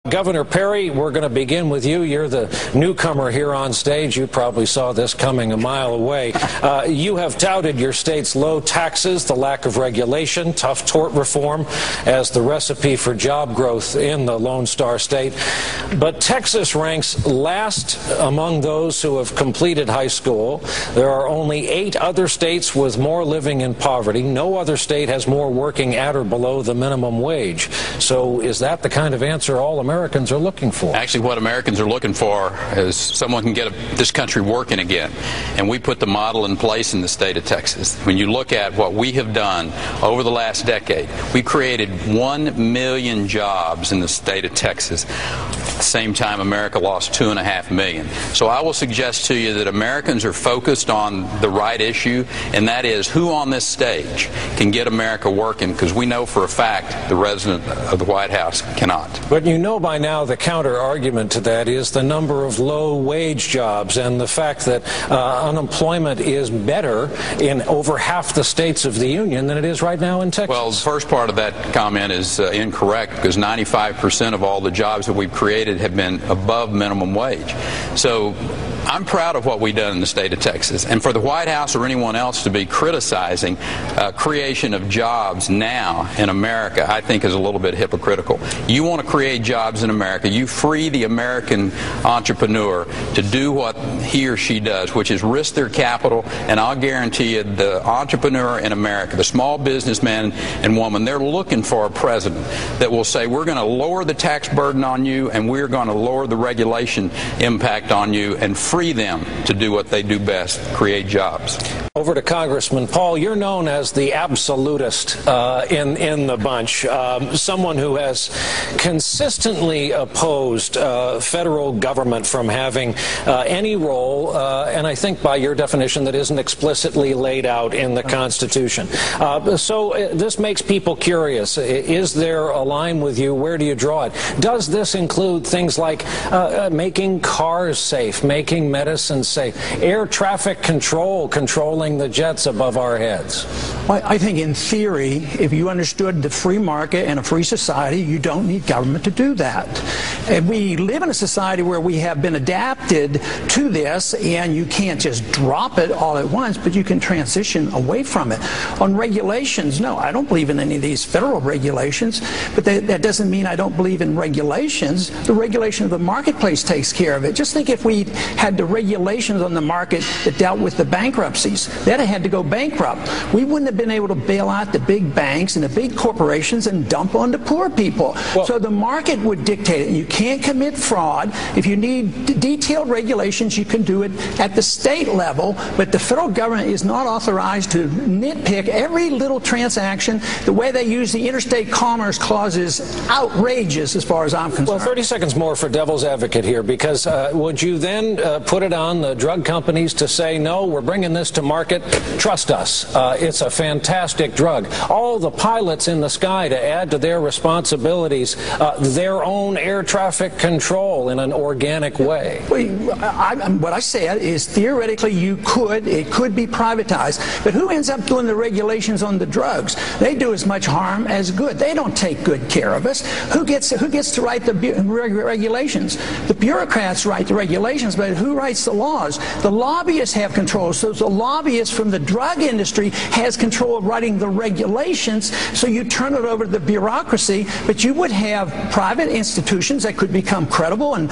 Governor Perry, we're going to begin with you. You're the newcomer here on stage. You probably saw this coming a mile away. You have touted your state's low taxes, the lack of regulation, tough tort reform as the recipe for job growth in the Lone Star State. But Texas ranks last among those who have completed high school. There are only 8 other states with more living in poverty. No other state has more working at or below the minimum wage. So is that the kind of answer all Americans are looking for? Actually, what Americans are looking for is someone can get this country working again. And we put the model in place in the state of Texas. When you look at what we have done over the last decade, we created 1 million jobs in the state of Texas. At the same time, America lost 2.5 million. So I will suggest to you that Americans are focused on the right issue, and that is who on this stage can get America working, because we know for a fact the resident of the White House cannot. But you know by now the counter-argument to that is the number of low-wage jobs and the fact that unemployment is better in over half the states of the Union than it is right now in Texas. Well, the first part of that comment is incorrect, because 95% of all the jobs that we've created have been above minimum wage. So I'm proud of what we've done in the state of Texas. And for the White House or anyone else to be criticizing creation of jobs now in America, I think is a little bit hypocritical. You want to create jobs in America, you free the American entrepreneur to do what he or she does, which is risk their capital, and I'll guarantee you the entrepreneur in America, the small businessman and woman, they're looking for a president that will say, we're going to lower the tax burden on you and we're going to lower the regulation impact on you and free them to do what they do best, create jobs. Over to Congressman Paul. You're known as the absolutist in the bunch, someone who has consistently opposed federal government from having any role, and I think by your definition that isn't explicitly laid out in the Constitution. So this makes people curious. Is there a line with you? Where do you draw it? Does this include things like making cars safe, making medicine safe, air traffic control, controlling the jets above our heads? Well, I think in theory, if you understood the free market and a free society, you don't need government to do that. And we live in a society where we have been adapted to this, and you can't just drop it all at once, but you can transition away from it. On regulations, no, I don't believe in any of these federal regulations, but that doesn't mean I don't believe in regulations. The regulation of the marketplace takes care of it. Just think if we had the regulations on the market that dealt with the bankruptcies. That had to go bankrupt. We wouldn't have been able to bail out the big banks and the big corporations and dump on the poor people. Well, so the market would dictate it. You can't commit fraud. If you need detailed regulations, you can do it at the state level, but the federal government is not authorized to nitpick every little transaction. The way they use the interstate commerce clause is outrageous as far as I'm concerned. Well, 30 seconds more for devil's advocate here, because would you then put it on the drug companies to say, no, we're bringing this to market, trust us, it's a fantastic drug. All the pilots in the sky to add to their responsibilities their own air traffic control in an organic way. What I said is theoretically it could be privatized, but who ends up doing the regulations on the drugs? They do as much harm as good. They don't take good care of us. Who gets to write the regulations? The bureaucrats write the regulations, but who writes the laws? The lobbyists have control. So the lobbyist from the drug industry has control of writing the regulations, so you turn it over to the bureaucracy, but you would have private institutions that could become credible. And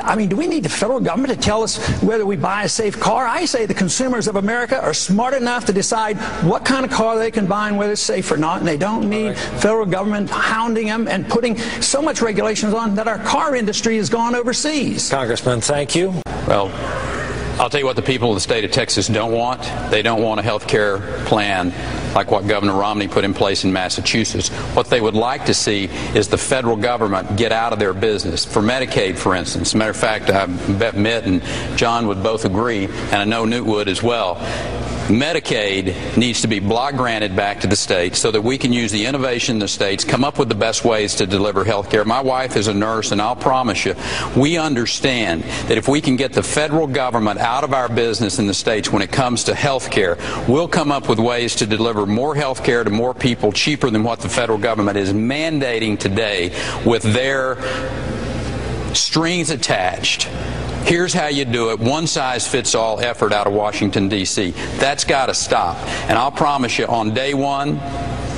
I mean, do we need the federal government to tell us whether we buy a safe car? I say the consumers of America are smart enough to decide what kind of car they can buy and whether it's safe or not, and they don't need federal government hounding them and putting so much regulations on that our car industry has gone overseas. Congressman, thank you. Well, I'll tell you what the people of the state of Texas don't want. They don't want a health care plan like what Governor Romney put in place in Massachusetts. What they would like to see is the federal government get out of their business. For Medicaid, for instance. As a matter of fact, I bet Mitt and John would both agree, and I know Newt would as well. Medicaid needs to be block granted back to the states so that we can use the innovation in the states, come up with the best ways to deliver health care. My wife is a nurse, and I'll promise you, we understand that if we can get the federal government out of our business in the states when it comes to health care, we'll come up with ways to deliver more health care to more people cheaper than what the federal government is mandating today with their strings attached. Here's how you do it. One-size-fits-all effort out of Washington, D.C. That's got to stop. And I'll promise you, on day one,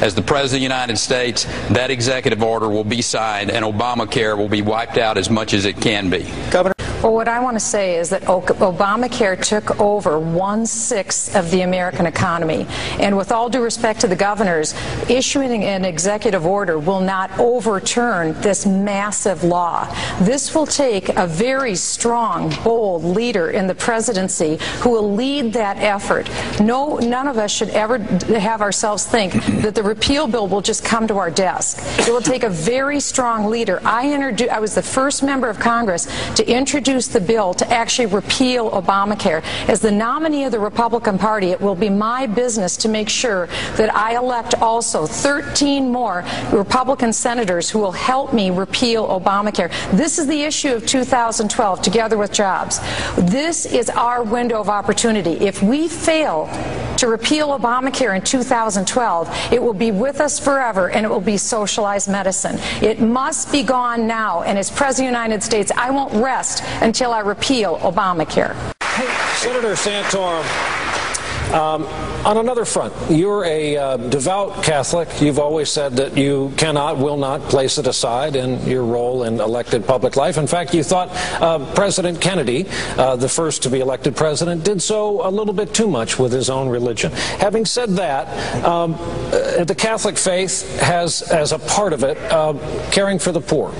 as the President of the United States, that executive order will be signed and Obamacare will be wiped out as much as it can be. Governor? Well, what I want to say is that Obamacare took over 1/6 of the American economy. And with all due respect to the governors, issuing an executive order will not overturn this massive law. This will take a very strong, bold leader in the presidency who will lead that effort. None of us should ever have ourselves think that the repeal bill will just come to our desk. It will take a very strong leader. I was the first member of Congress to introduce the bill to actually repeal Obamacare. As the nominee of the Republican Party, it will be my business to make sure that I elect also 13 more Republican senators who will help me repeal Obamacare. This is the issue of 2012, together with jobs. This is our window of opportunity. If we fail to repeal Obamacare in 2012, it will be with us forever, and it will be socialized medicine. It must be gone now, and as President of the United States, I won't rest until I repeal Obamacare. Hey, Senator Santorum, on another front, you're a devout Catholic. You've always said that you will not place it aside in your role in elected public life. In fact, you thought President Kennedy, the first to be elected president, did so a little bit too much with his own religion. Having said that, the Catholic faith has, as a part of it, caring for the poor.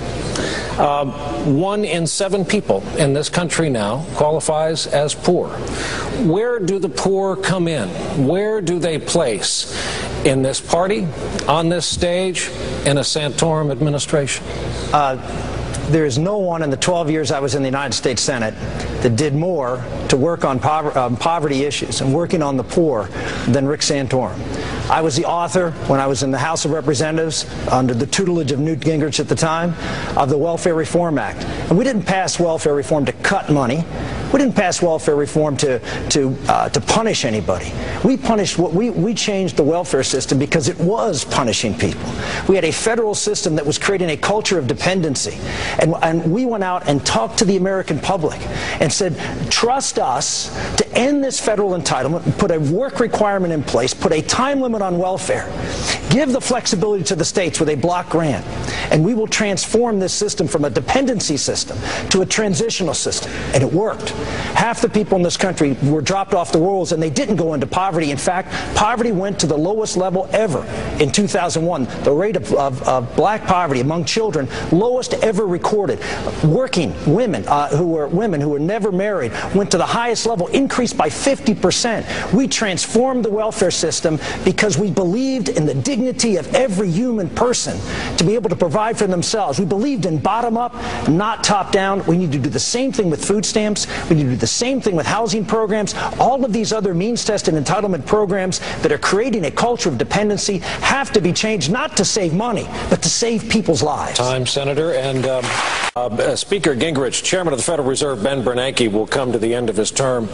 1 in 7 people in this country now qualifies as poor. Where do the poor come in? Where do they place in this party, on this stage, in a Santorum administration? There is no one in the 12 years I was in the United States Senate that did more to work on poverty issues and working on the poor than Rick Santorum. I was the author, when I was in the House of Representatives, under the tutelage of Newt Gingrich at the time, of the Welfare Reform Act. And we didn't pass welfare reform to cut money. We didn't pass welfare reform to punish anybody. We changed the welfare system because it was punishing people. We had a federal system that was creating a culture of dependency. And we went out and talked to the American public and said, trust us to end this federal entitlement, put a work requirement in place, put a time limit on welfare, give the flexibility to the states with a block grant, and we will transform this system from a dependency system to a transitional system. And it worked. Half the people in this country were dropped off the rolls, and they didn't go into poverty. In fact, poverty went to the lowest level ever in 2001. The rate of black poverty among children, lowest ever recorded. Working women who were never married went to the highest level, increased by 50%. We transformed the welfare system because we believed in the dignity of every human person to be able to provide for themselves. We believed in bottom up, not top down. We need to do the same thing with food stamps. We need to do the same thing with housing programs. All of these other means-tested entitlement programs that are creating a culture of dependency have to be changed, not to save money, but to save people's lives. Time, Senator. And Speaker Gingrich, Chairman of the Federal Reserve Ben Bernanke, will come to the end of his term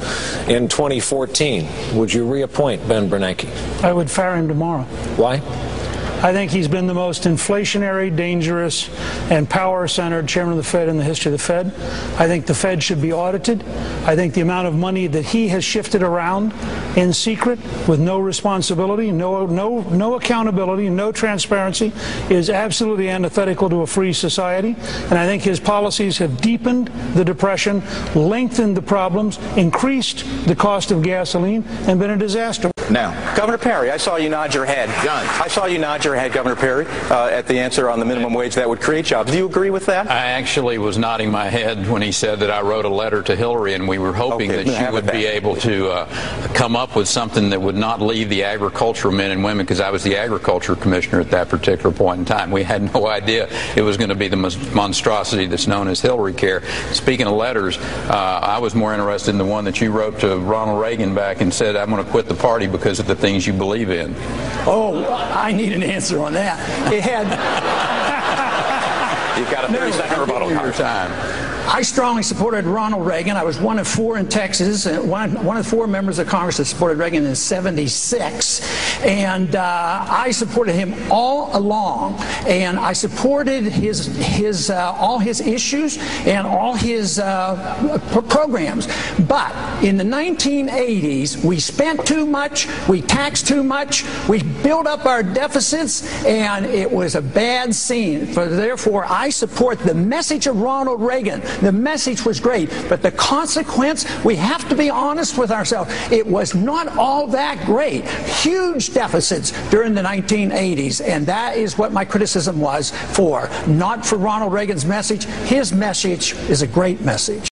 in 2014. Would you reappoint Ben Bernanke? I would fire him tomorrow. Why? I think he's been the most inflationary, dangerous, and power-centered chairman of the Fed in the history of the Fed. I think the Fed should be audited. I think the amount of money that he has shifted around in secret with no responsibility, no accountability, no transparency is absolutely antithetical to a free society. And I think his policies have deepened the depression, lengthened the problems, increased the cost of gasoline, and been a disaster. Now, Governor Perry, I saw you nod your head. I saw you nod your head, Governor Perry, at the answer on the minimum wage that would create jobs. Do you agree with that? I actually was nodding my head when he said that I wrote a letter to Hillary, and we were hoping that she would be able to come up with something that would not leave the agricultural men and women, because I was the agriculture commissioner at that particular point in time. We had no idea it was going to be the monstrosity that's known as Hillary Care. Speaking of letters, I was more interested in the one that you wrote to Ronald Reagan back and said, I'm going to quit the party because of the things you believe in. Oh, I need an answer on that. It had... You've got a 30-second rebuttal time. I strongly supported Ronald Reagan. I was one of 4 in Texas, and one of 4 members of Congress that supported Reagan in '76. And I supported him all along, and I supported all his issues and all his programs. But in the 1980s, we spent too much, we taxed too much, we built up our deficits, and it was a bad scene. Therefore, I support the message of Ronald Reagan. The message was great, but the consequence, we have to be honest with ourselves. It was not all that great. Huge deficits during the 1980s, and that is what my criticism was for. Not for Ronald Reagan's message. His message is a great message.